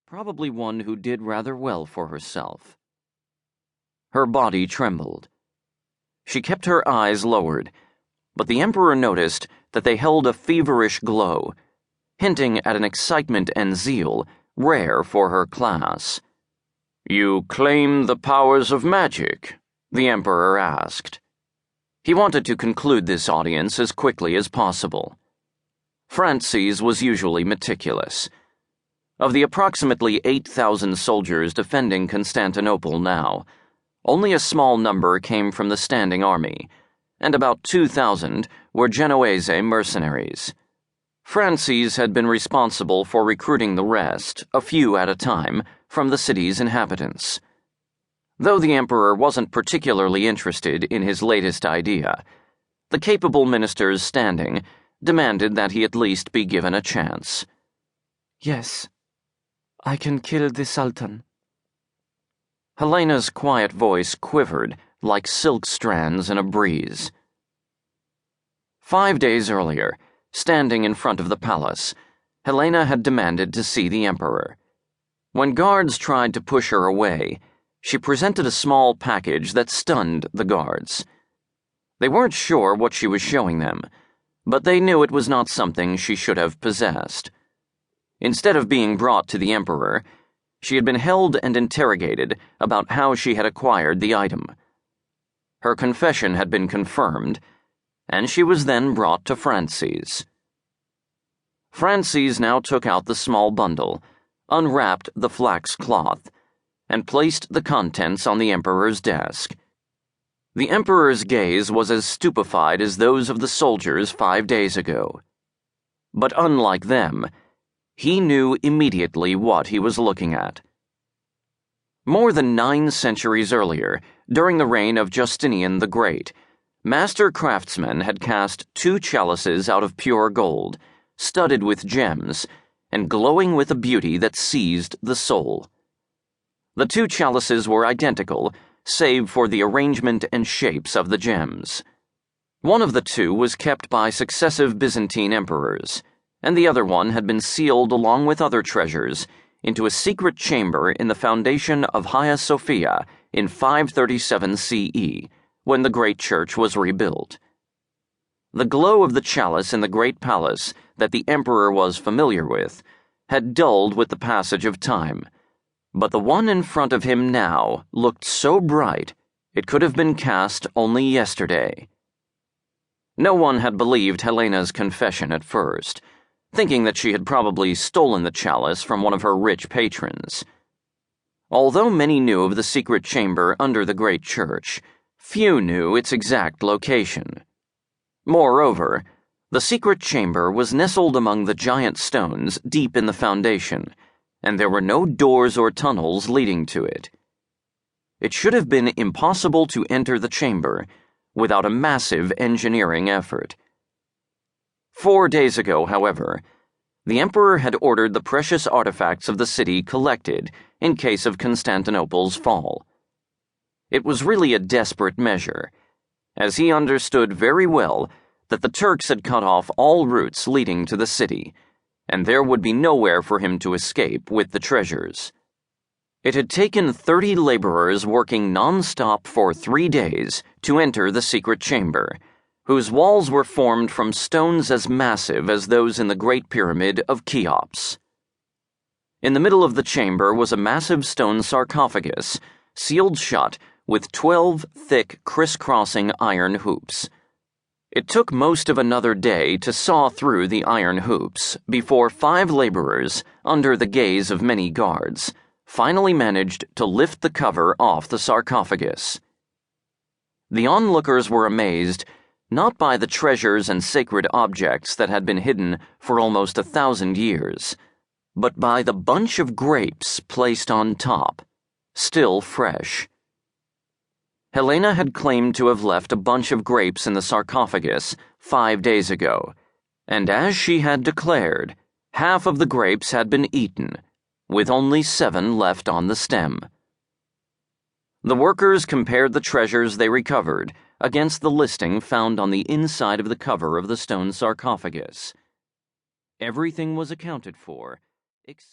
probably one who did rather well for herself. Her body trembled. She kept her eyes lowered, but the Emperor noticed that they held a feverish glow, hinting at an excitement and zeal rare for her class. "You claim the powers of magic?" the Emperor asked. He wanted to conclude this audience as quickly as possible. Francis was usually meticulous. Of the approximately 8,000 soldiers defending Constantinople now, only a small number came from the standing army, and about 2,000 were Genoese mercenaries. Francis had been responsible for recruiting the rest, a few at a time, from the city's inhabitants. Though the Emperor wasn't particularly interested in his latest idea, the capable minister's standing demanded that he at least be given a chance. "Yes, I can kill the Sultan." Helena's quiet voice quivered like silk strands in a breeze. 5 days earlier, standing in front of the palace, Helena had demanded to see the Emperor. When guards tried to push her away, she presented a small package that stunned the guards. They weren't sure what she was showing them, but they knew it was not something she should have possessed. Instead of being brought to the Emperor, she had been held and interrogated about how she had acquired the item. Her confession had been confirmed, and she was then brought to Francis. Francis now took out the small bundle, unwrapped the flax cloth, and placed the contents on the Emperor's desk. The Emperor's gaze was as stupefied as those of the soldiers 5 days ago. But unlike them, he knew immediately what he was looking at. More than 9 centuries earlier, during the reign of Justinian the Great, master craftsmen had cast 2 chalices out of pure gold, studded with gems, and glowing with a beauty that seized the soul. The 2 chalices were identical, save for the arrangement and shapes of the gems. One of the 2 was kept by successive Byzantine emperors, and the other one had been sealed along with other treasures into a secret chamber in the foundation of Hagia Sophia in 537 CE, when the Great Church was rebuilt. The glow of the chalice in the great palace that the Emperor was familiar with had dulled with the passage of time, but the one in front of him now looked so bright it could have been cast only yesterday. No one had believed Helena's confession at first, thinking that she had probably stolen the chalice from one of her rich patrons. Although many knew of the secret chamber under the Great Church, few knew its exact location. Moreover, the secret chamber was nestled among the giant stones deep in the foundation, and there were no doors or tunnels leading to it. It should have been impossible to enter the chamber without a massive engineering effort. 4 days ago, however, the Emperor had ordered the precious artifacts of the city collected in case of Constantinople's fall. It was really a desperate measure, as he understood very well that the Turks had cut off all routes leading to the city, and there would be nowhere for him to escape with the treasures. It had taken 30 laborers working non-stop for 3 days to enter the secret chamber, whose walls were formed from stones as massive as those in the Great Pyramid of Cheops. In the middle of the chamber was a massive stone sarcophagus, sealed shut with 12 thick, crisscrossing iron hoops. It took most of another day to saw through the iron hoops before 5 laborers, under the gaze of many guards, finally managed to lift the cover off the sarcophagus. The onlookers were amazed not by the treasures and sacred objects that had been hidden for almost 1,000 years, but by the bunch of grapes placed on top, still fresh. Helena had claimed to have left a bunch of grapes in the sarcophagus 5 days ago, and as she had declared, half of the grapes had been eaten, with only 7 left on the stem. The workers compared the treasures they recovered against the listing found on the inside of the cover of the stone sarcophagus. Everything was accounted for, except